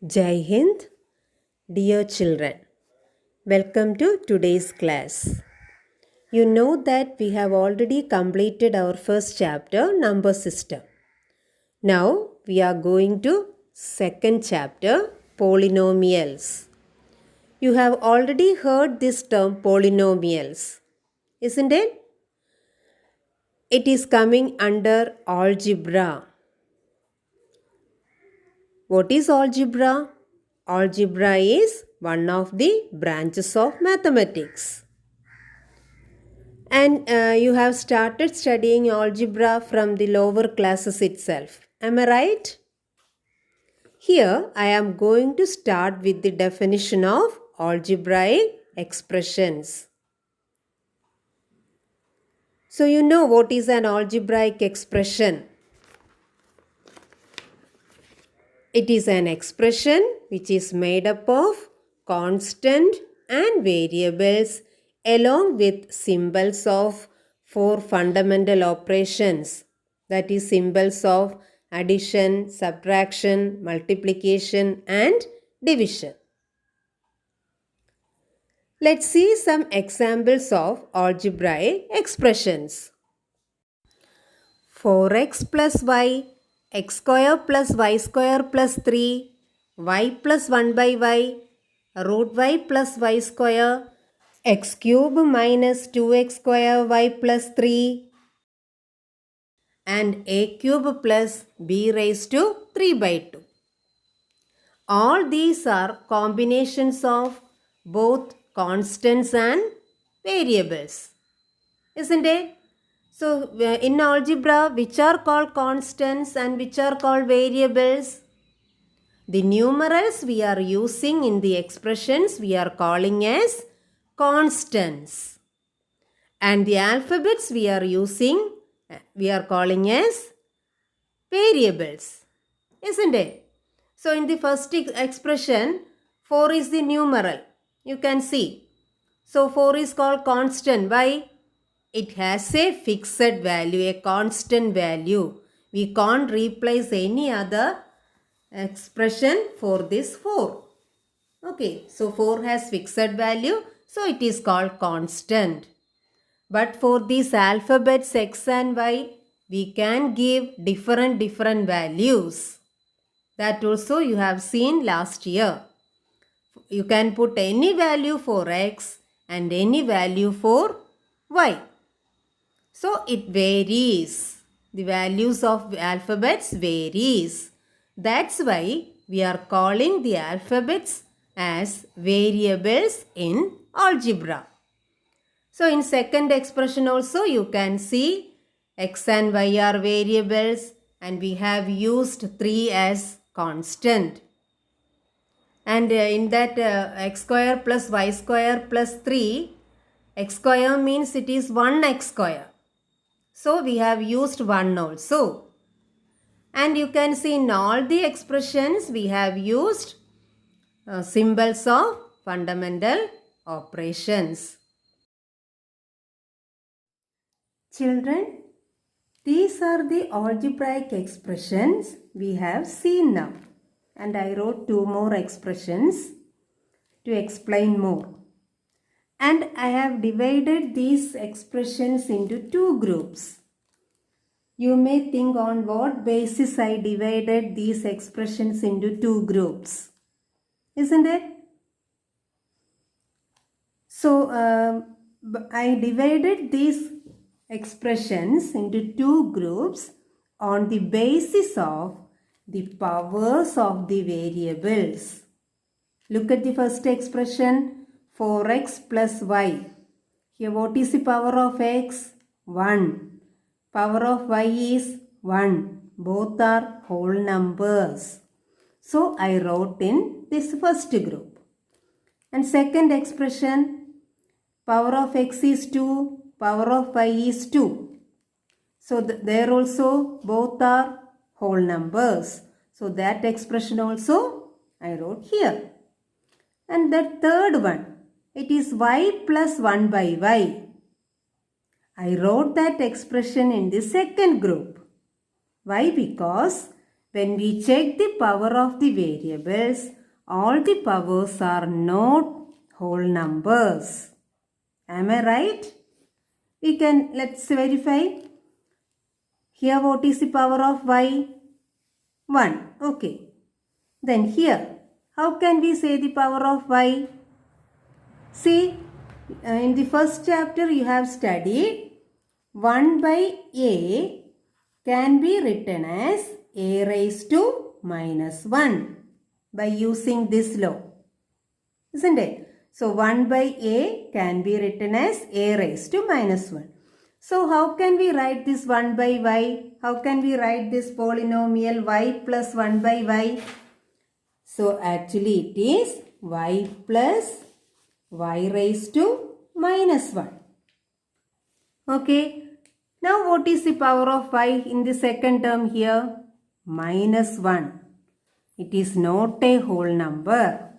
Jai Hind, dear children, welcome to today's class. You know that we have already completed our first chapter, number system. Now we are going to second chapter, polynomials. You have already heard this term polynomials, isn't it? It is coming under algebra. What is algebra? Algebra is one of the branches of mathematics. And you have started studying algebra from the lower classes itself. Am I right? Here I am going to start with the definition of algebraic expressions. So you know what is an algebraic expression? It is an expression which is made up of constant and variables along with symbols of four fundamental operations, that is symbols of addition, subtraction, multiplication and division. Let's see some examples of algebraic expressions. 4x plus y, x square plus y square plus 3, y plus 1 by y, root y plus y square, x cube minus 2x square y plus 3, and a cube plus b raised to 3 by 2. All these are combinations of both constants and variables, isn't it? So, in algebra, which are called constants and which are called variables? The numerals we are using in the expressions we are calling as constants. And the alphabets we are using, we are calling as variables, isn't it? So, in the first expression, 4 is the numeral. You can see. So, 4 is called constant. Why? It has a fixed value, a constant value. We can't replace any other expression for this 4. Okay, so 4 has fixed value, so it is called constant. But for these alphabets x and y, we can give different values. That also you have seen last year. You can put any value for x and any value for y. So it varies. The values of alphabets varies. That's why we are calling the alphabets as variables in algebra. So in second expression also you can see x and y are variables and we have used 3 as constant. And in that x square plus y square plus 3, x square means it is 1x square. So we have used 1 also. And you can see in all the expressions we have used symbols of fundamental operations. Children, these are the algebraic expressions we have seen now. And I wrote 2 more expressions to explain more. And I have divided these expressions into 2 groups. You may think on what basis I divided these expressions into 2 groups. Isn't it? So, I divided these expressions into 2 groups on the basis of the powers of the variables. Look at the first expression, 4x plus y. Here what is the power of x? 1. Power of y is 1. Both are whole numbers. So I wrote in this first group. And second expression, power of x is 2. Power of y is 2. So there also both are whole numbers. So that expression also I wrote here. And the third one, it is y plus 1 by y. I wrote that expression in the second group. Why? Because when we check the power of the variables, all the powers are not whole numbers. Am I right? Let's verify. Here what is the power of y? 1. Okay. Then here, how can we say the power of y? See, in the first chapter you have studied 1 by a can be written as a raised to minus 1 by using this law. Isn't it? So 1 by a can be written as a raised to minus 1. So how can we write this 1 by y? How can we write this polynomial y plus 1 by y? So actually it is y plus y raised to minus 1. Okay. Now what is the power of y in the second term here? Minus 1. It is not a whole number.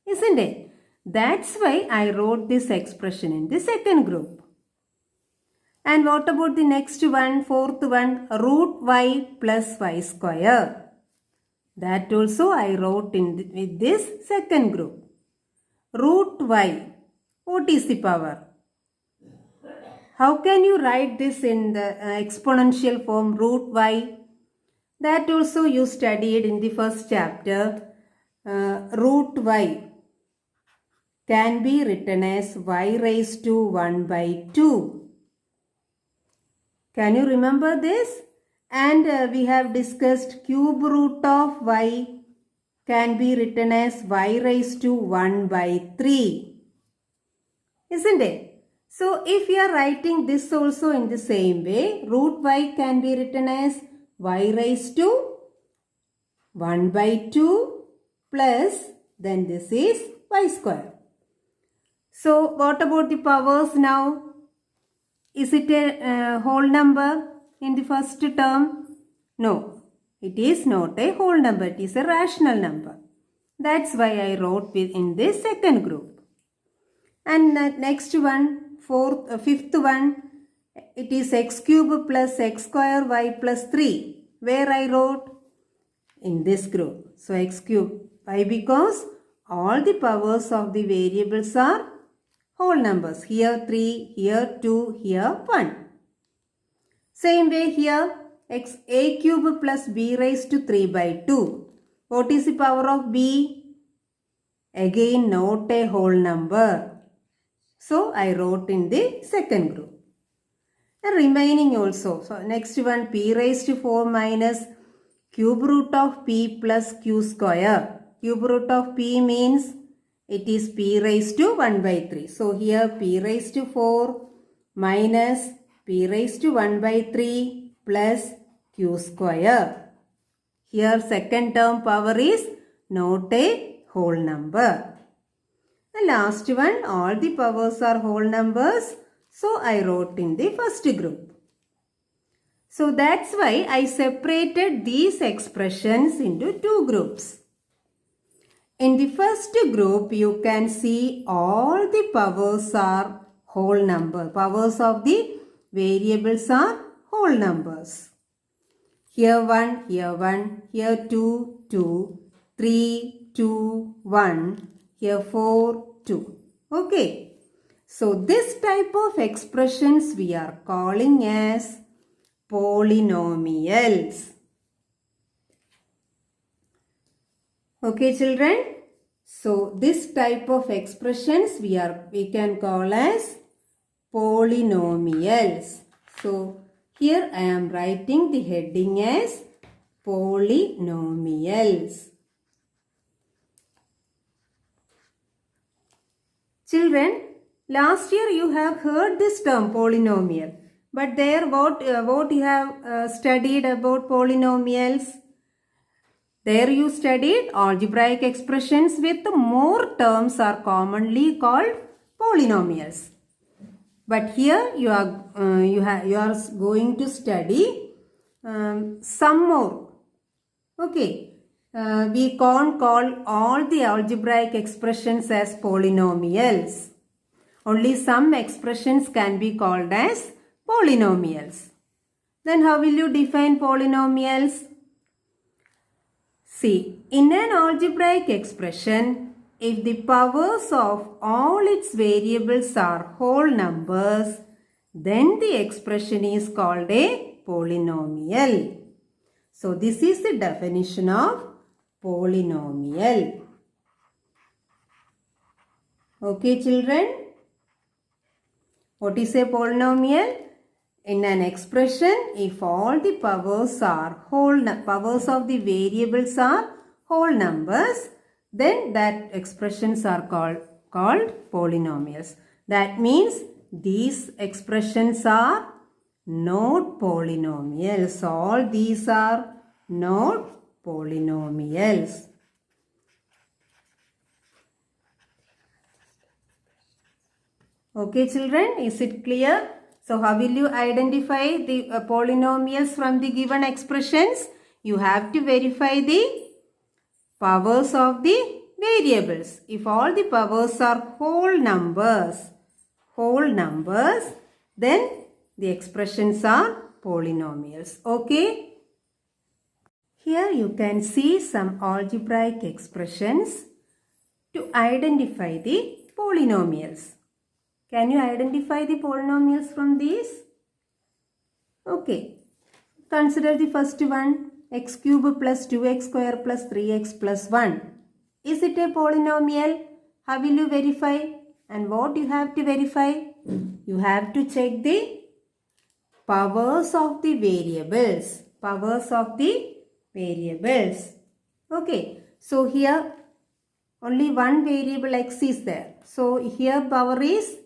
Isn't it? That's why I wrote this expression in the second group. And what about the next one, fourth one, root y plus y square? That also I wrote with this second group. Root y, what is the power? How can you write this in the exponential form, root y? That also you studied in the first chapter. Root y can be written as y raised to 1 by 2. Can you remember this? And we have discussed cube root of y can be written as y raised to 1 by 3. Isn't it? So if you are writing this also in the same way, root y can be written as y raised to 1 by 2 plus then this is y square. So what about the powers now? Is it a whole number in the first term? No, it is not a whole number. It is a rational number. That's why I wrote in this second group. And the next one, fifth one, it is x cube plus x square y plus 3. Where I wrote? In this group. So x cube. Why? Because all the powers of the variables are whole numbers. Here 3, here 2, here 1. Same way here, a cube plus b raised to 3 by 2. What is the power of b? Again, not a whole number. So, I wrote in the second group. And remaining also. So, next one, p raised to 4 minus cube root of p plus q square. Cube root of p means it is p raised to 1 by 3. So, here p raised to 4 minus p raised to 1 by 3 plus q square. Here second term power is not a whole number. The last one, all the powers are whole numbers. So, I wrote in the first group. So, that's why I separated these expressions into two groups. In the first group, you can see all the powers are whole number. Powers of the variables are whole numbers. Here 1, here 2, 2, 3, 2, 1, here 4, 2. Okay. So, this type of expressions we are calling as polynomials. Okay, children. So, this type of expressions we can call as polynomials. So, here I am writing the heading as polynomials. Children, last year you have heard this term polynomial. But there what you have studied about polynomials? There you studied algebraic expressions with more terms are commonly called polynomials. But here you are going to study some more. Okay. We can't call all the algebraic expressions as polynomials. Only some expressions can be called as polynomials. Then how will you define polynomials? See, in an algebraic expression, if the powers of all its variables are whole numbers, then the expression is called a polynomial. So, this is the definition of polynomial. Okay, children? What is a polynomial? In an expression, if all the powers of the variables are whole numbers, then that expressions are called polynomials. That means these expressions are not polynomials. All these are not polynomials. Okay, children, is it clear? So, how will you identify the polynomials from the given expressions? You have to verify the powers of the variables. If all the powers are whole numbers, then the expressions are polynomials. Okay? Here you can see some algebraic expressions to identify the polynomials. Can you identify the polynomials from these? Okay. Consider the first one, x cube plus 2x square plus 3x plus 1. Is it a polynomial? How will you verify? And what you have to verify? You have to check the powers of the variables. Okay. So here only one variable x is there. So here power is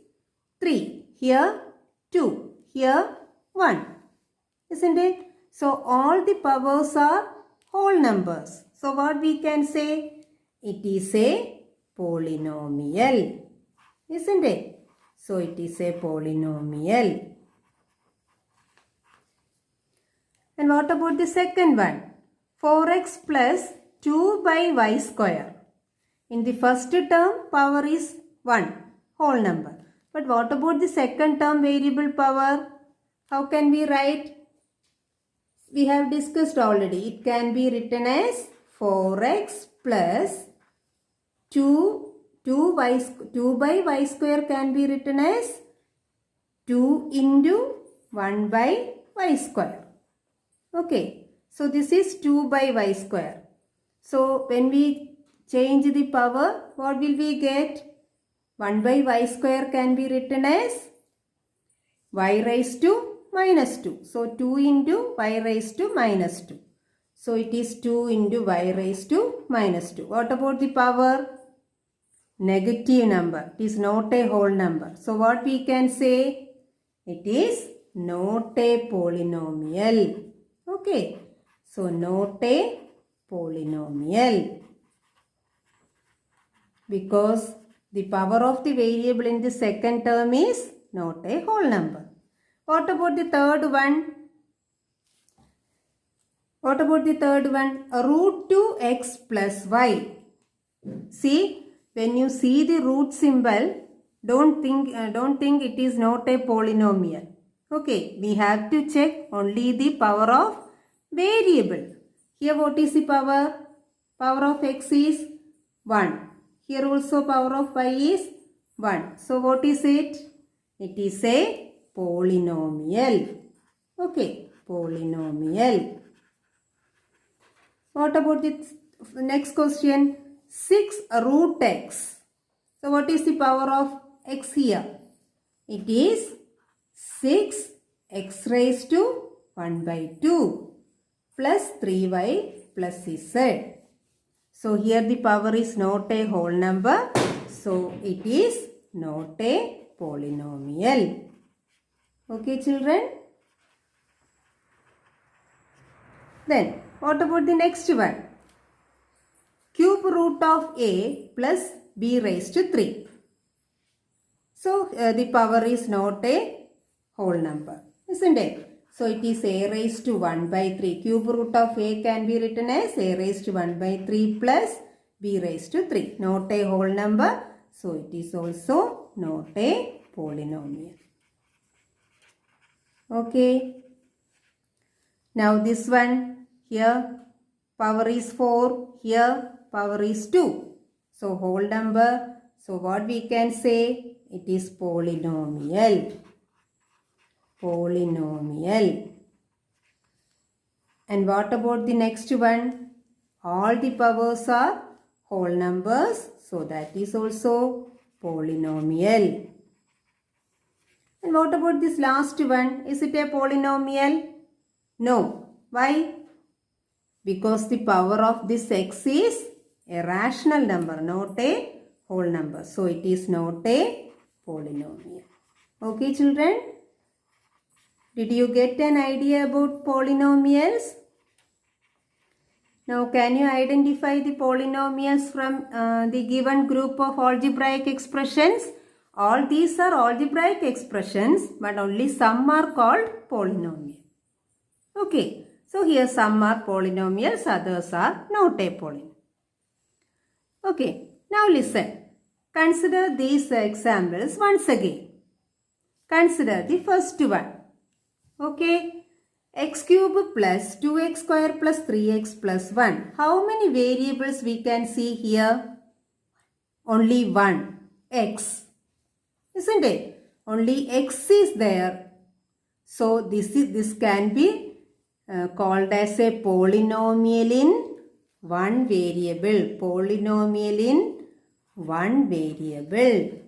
3. Here 2. Here 1. Isn't it? So all the powers are whole numbers. So what we can say? It is a polynomial. Isn't it? So it is a polynomial. And what about the second one? 4x plus 2 by y square. In the first term, power is 1, whole number. But what about the second term variable power? How can we write? We have discussed already. It can be written as 4x plus 2 by y square can be written as 2 into 1 by y square. Okay. So this is 2 by y square. So when we change the power, what will we get? 1 by y square can be written as y raised to minus 2. So 2 into y raised to minus 2. So it is 2 into y raised to minus 2. What about the power? Negative number. It is not a whole number. So what we can say? It is not a polynomial. Okay. So not a polynomial. Because the power of the variable in the second term is not a whole number. What about the third one? Root 2x plus y. See, when you see the root symbol, don't think it is not a polynomial. Okay, we have to check only the power of variable. Here what is the power? Power of x is 1. Here also power of y is 1. So what is it? It is a polynomial. Okay, polynomial. What about the next question? 6 root x. So what is the power of x here? It is 6x raised to 1 by 2 plus 3y plus z. So here the power is not a whole number. So it is not a polynomial. Okay, children? Then what about the next one? Cube root of a plus b raised to 3. So the power is not a whole number, isn't it? So it is a raised to 1 by 3. Cube root of a can be written as a raised to 1 by 3 plus b raised to 3. Not a whole number. So it is also not a polynomial. Okay. Now this one here, power is 4, here power is 2. So whole number, so what we can say, it is polynomial. Polynomial. And what about the next one? All the powers are whole numbers, so that is also polynomial. And what about this last one? Is it a polynomial? No. Why? Because the power of this x is a rational number, not a whole number. So it is not a polynomial. Okay, children? Did you get an idea about polynomials? Now, can you identify the polynomials from the given group of algebraic expressions? All these are algebraic expressions, but only some are called polynomial. Okay, so here some are polynomials, others are not a polynomial. Okay, now listen. Consider these examples once again. Consider the first one. Okay, x cube plus 2x square plus 3x plus 1. How many variables we can see here? Only one, x. Isn't it? Only x is there. So this can be called as a polynomial in one variable. Polynomial in one variable.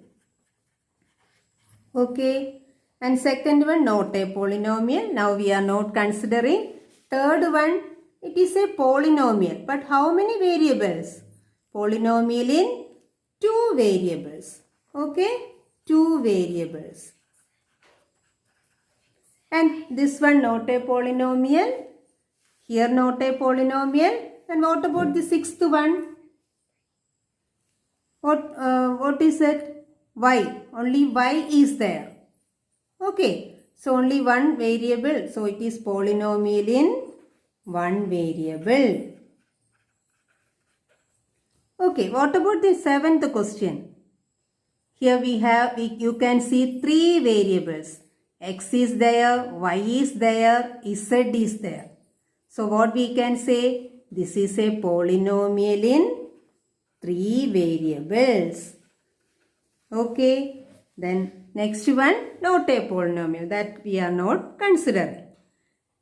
Okay. And second one, not a polynomial. Now we are not considering. Third one, it is a polynomial. But how many variables? Polynomial in two variables. Okay, two variables. And this one not a polynomial. Here not a polynomial. And what about the sixth one? What is it? Y. Only y is there. Okay, so only one variable, so it is polynomial in one variable. Okay, what about the seventh question? Here you can see three variables. X is there, y is there, z is there. So what we can say? This is a polynomial in three variables. Okay, then next one, not a polynomial, that we are not considering.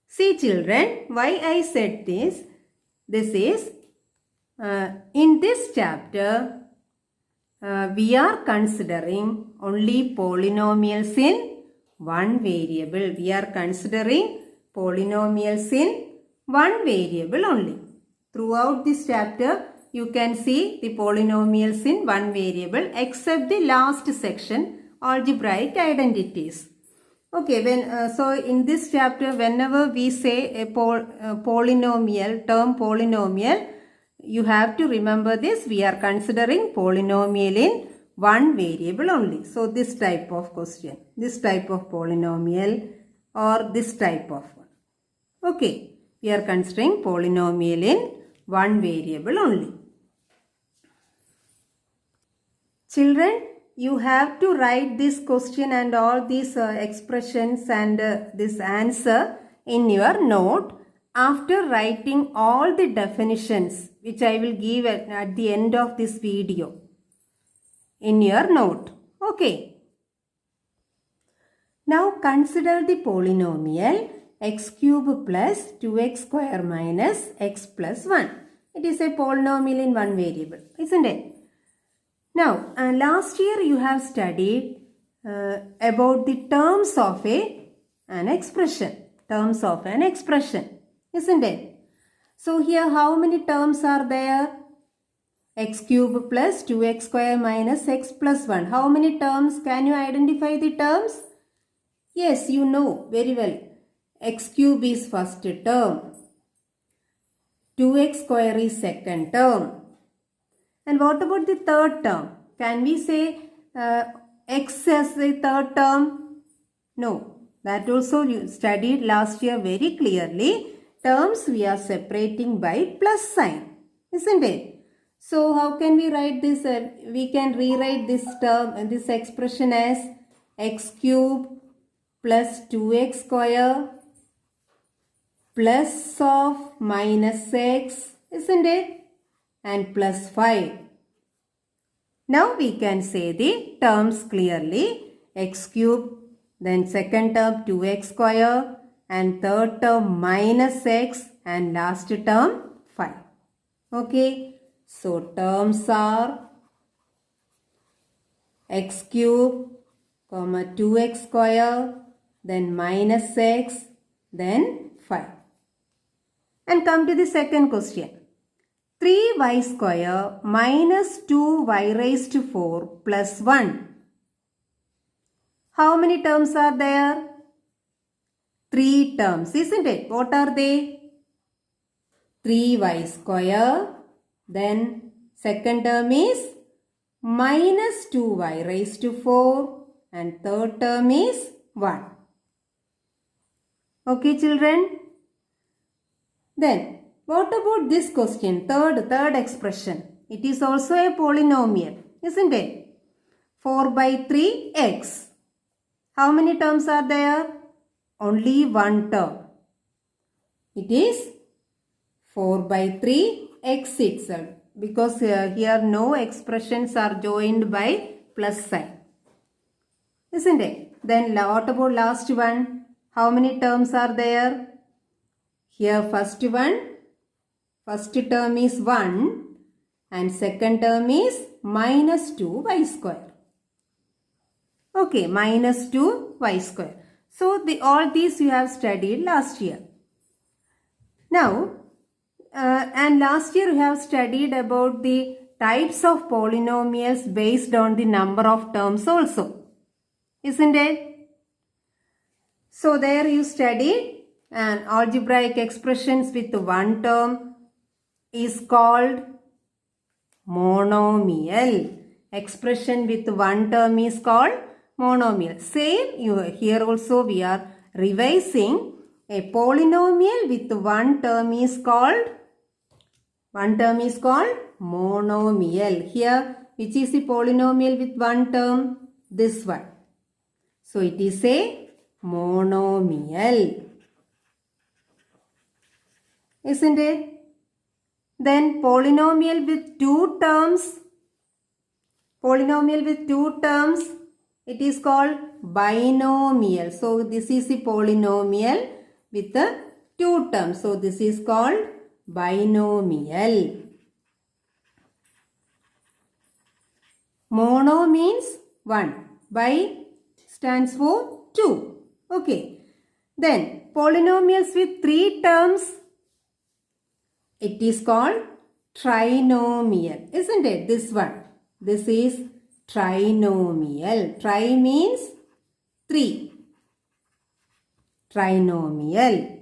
See children, why I said this? This is, in this chapter, we are considering only polynomials in one variable. We are considering polynomials in one variable only. Throughout this chapter, you can see the polynomials in one variable except the last section, algebraic identities. Okay, so in this chapter, whenever we say a polynomial, term polynomial, you have to remember this. We are considering polynomial in one variable only. So this type of question, this type of polynomial or this type of one. Okay, we are considering polynomial in one variable only. Children, you have to write this question and all these expressions and this answer in your note after writing all the definitions which I will give at the end of this video in your note. Okay. Now consider the polynomial x cube plus 2x square minus x plus 1. It is a polynomial in one variable, isn't it? Now, last year you have studied about the terms of an expression. Terms of an expression, isn't it? So here how many terms are there? X cube plus 2x square minus x plus 1. How many terms? Can you identify the terms? Yes, you know very well. X cube is first term. 2x square is second term. And what about the third term? Can we say x as the third term? No. That also you studied last year very clearly. Terms we are separating by plus sign. Isn't it? So how can we write this? We can rewrite this term, this expression as x cube plus 2x square plus of minus x isn't it? And plus 5. Now we can say the terms clearly. X cube, then second term 2x square, and third term minus x, and last term 5. Okay, so terms are x cube, comma 2x square, then minus x, then 5. And come to the second question. 3y square minus 2y raised to 4 plus 1. How many terms are there? 3 terms, isn't it? What are they? 3y square, then second term is minus 2y raised to 4, and third term is 1. Okay, children? Then, what about this question? Third expression. It is also a polynomial, isn't it? 4 by 3x. How many terms are there? Only one term. It is 4 by 3x itself. Because here no expressions are joined by plus sign. Isn't it? Then what about last one? How many terms are there? Here first term is 1 and second term is minus 2y square. Okay, minus 2y square. So all these you have studied last year. Now, and last year we have studied about the types of polynomials based on the number of terms also. Isn't it? So there you studied an algebraic expressions with one term is called monomial. Expression with one term is called monomial. Same here also we are revising. A polynomial with one term is called monomial. Here, which is the polynomial with one term? This one. So it is a monomial. Isn't it? Then polynomial with two terms. It is called binomial. So this is the polynomial with the two terms. So this is called binomial. Mono means one. Bi stands for two. Okay. Then polynomials with three terms. It is called trinomial. Isn't it? This one. This is trinomial. Tri means three. Trinomial.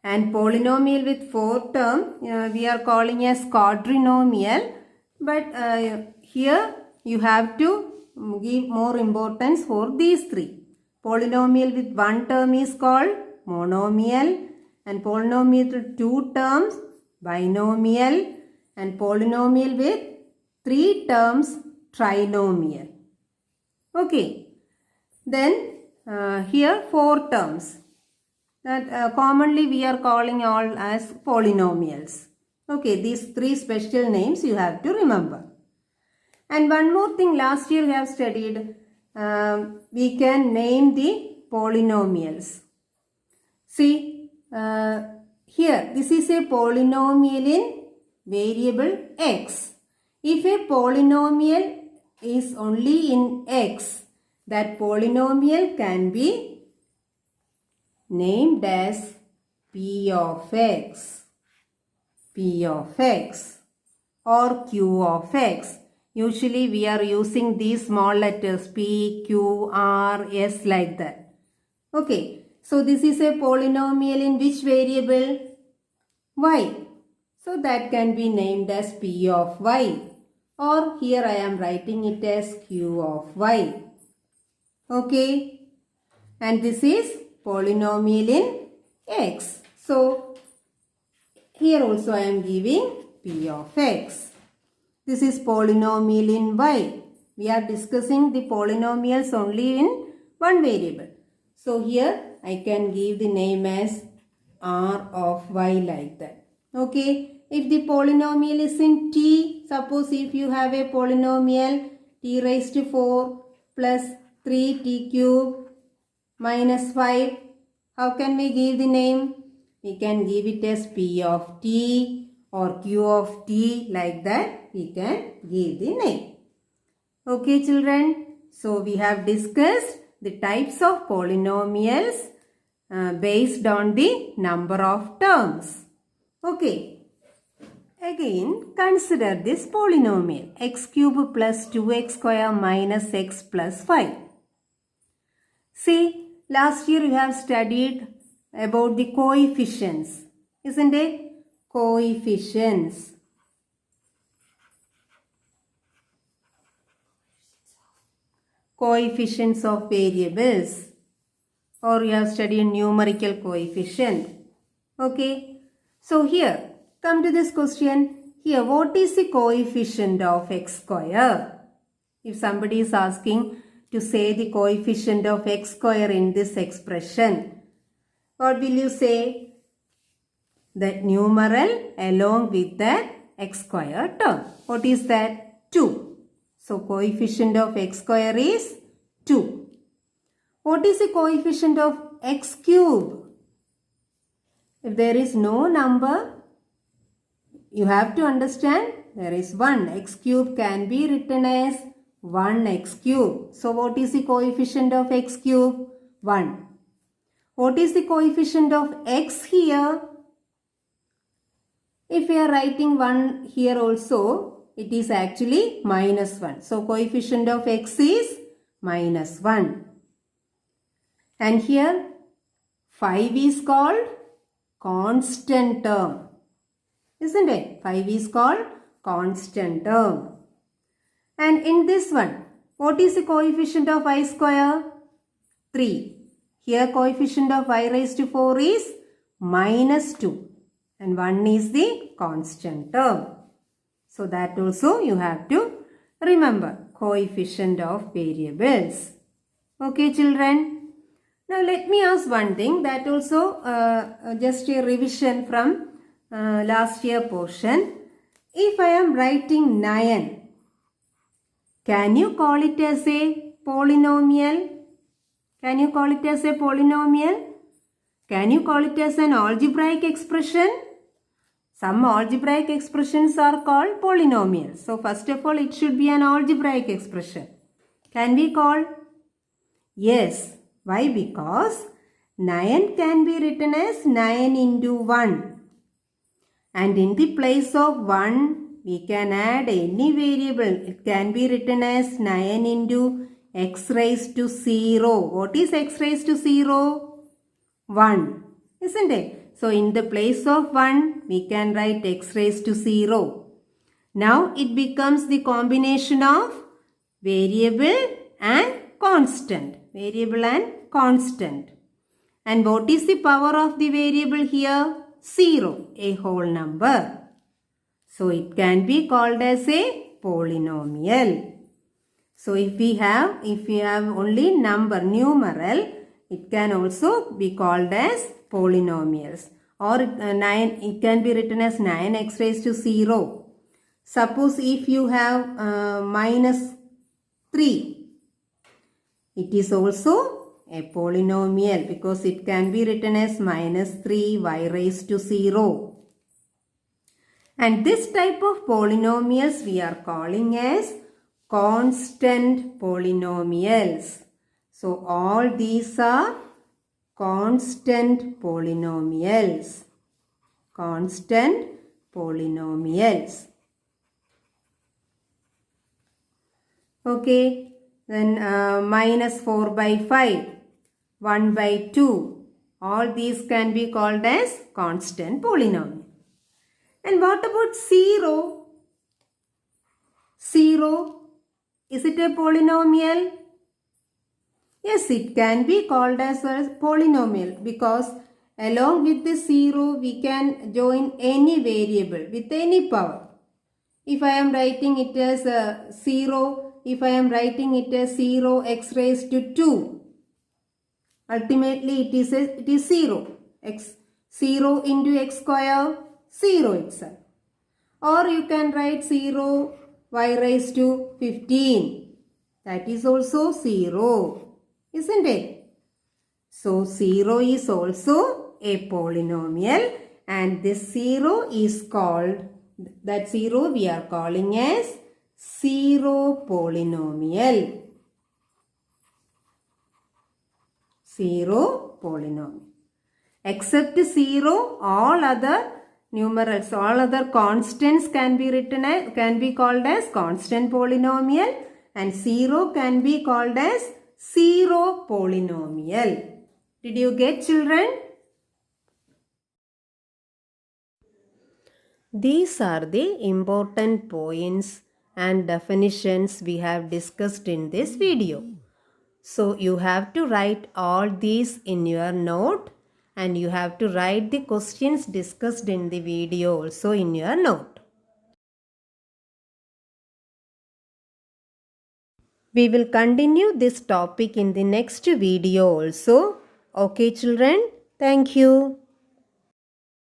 And polynomial with four term we are calling as quadrinomial. But here you have to give more importance for these three. Polynomial with one term is called monomial, and polynomial with two terms binomial, and polynomial with three terms trinomial. Okay. Then here four terms that commonly we are calling all as polynomials. Okay, these three special names you have to remember. And one more thing, last year we have studied, we can name the polynomials. See, here this is a polynomial in variable x. If a polynomial is only in x, that polynomial can be named as p of x or q of x. Usually we are using these small letters p, q, r, s like that. Okay, so this is a polynomial in which variable? Y. So that can be named as p of y, or here I am writing it as q of y. Okay, and this is polynomial in x. So here also I am giving p of x. This is polynomial in y. We are discussing the polynomials only in one variable. So here I can give the name as r of y like that. Okay. if the polynomial is in t, suppose if you have a polynomial t raised to 4 plus 3t cube minus 5, how can we give the name? We can give it as p of t or q of t, like that we can give the name. Okay children, so we have discussed the types of polynomials based on the number of terms. Okay, again consider this polynomial x cube plus 2x square minus x plus 5. See, last year we have studied about the coefficients, isn't it? Coefficients. Coefficients of variables, or you have studied numerical coefficient. Okay, so here come to this question. Here, what is the coefficient of x square? If somebody is asking to say the coefficient of x square in this expression, what will you say? That numeral along with that x square term. What is that? 2. So, coefficient of x square is 2. What is the coefficient of x cube? If there is no number, you have to understand there is 1. X cube can be written as 1x cube. So, what is the coefficient of x cube? 1. What is the coefficient of x here? If we are writing 1 here also, it is actually minus 1. So, coefficient of x is minus 1. And here 5 is called constant term. Isn't it? 5 is called constant term. And in this one, what is the coefficient of I square? 3. Here coefficient of I raised to 4 is minus 2. And 1 is the constant term. So that also you have to remember. Coefficient of variables. Okay children. Now let me ask one thing, that also just a revision from last year portion. If I am writing 9, can you call it as a polynomial? Can you call it as a polynomial? Can you call it as an algebraic expression? Some algebraic expressions are called polynomials. So first of all, it should be an algebraic expression. Can we call? Yes. Why? Because 9 can be written as 9 into 1. And in the place of 1, we can add any variable. It can be written as 9 into x raised to 0. What is x raised to 0? 1. Isn't it? So, in the place of 1, we can write x raised to 0. Now, it becomes the combination of variable and constant. Variable and constant. And what is the power of the variable here? 0, a whole number. So, it can be called as a polynomial. So, if we have only number, numeral, it can also be called as polynomials, or 9, it can be written as 9x raised to 0. Suppose if you have minus 3, it is also a polynomial because it can be written as minus 3y raised to 0. And this type of polynomials we are calling as constant polynomials. So all these are constant polynomials. Constant polynomials. Okay, then minus 4 by 5, 1 by 2. All these can be called as constant polynomial. And what about 0? 0, is it a polynomial? Yes, it can be called as a polynomial because along with the 0, we can join any variable with any power. If I am writing it as 0, if I am writing it as 0 x raised to 2, ultimately it is 0. 0 into x square, 0 itself. Or you can write 0 y raised to 15. That is also 0. Isn't it? So 0 is also a polynomial, and this 0 is called, that 0 we are calling as zero polynomial. Zero polynomial. Except 0, all other numerals, all other constants can be written as, can be called as constant polynomial, and 0 can be called as zero polynomial. Did you get, children? These are the important points and definitions we have discussed in this video. So you have to write all these in your note, and you have to write the questions discussed in the video also in your note. We will continue this topic in the next video also. Okay, children? Thank you.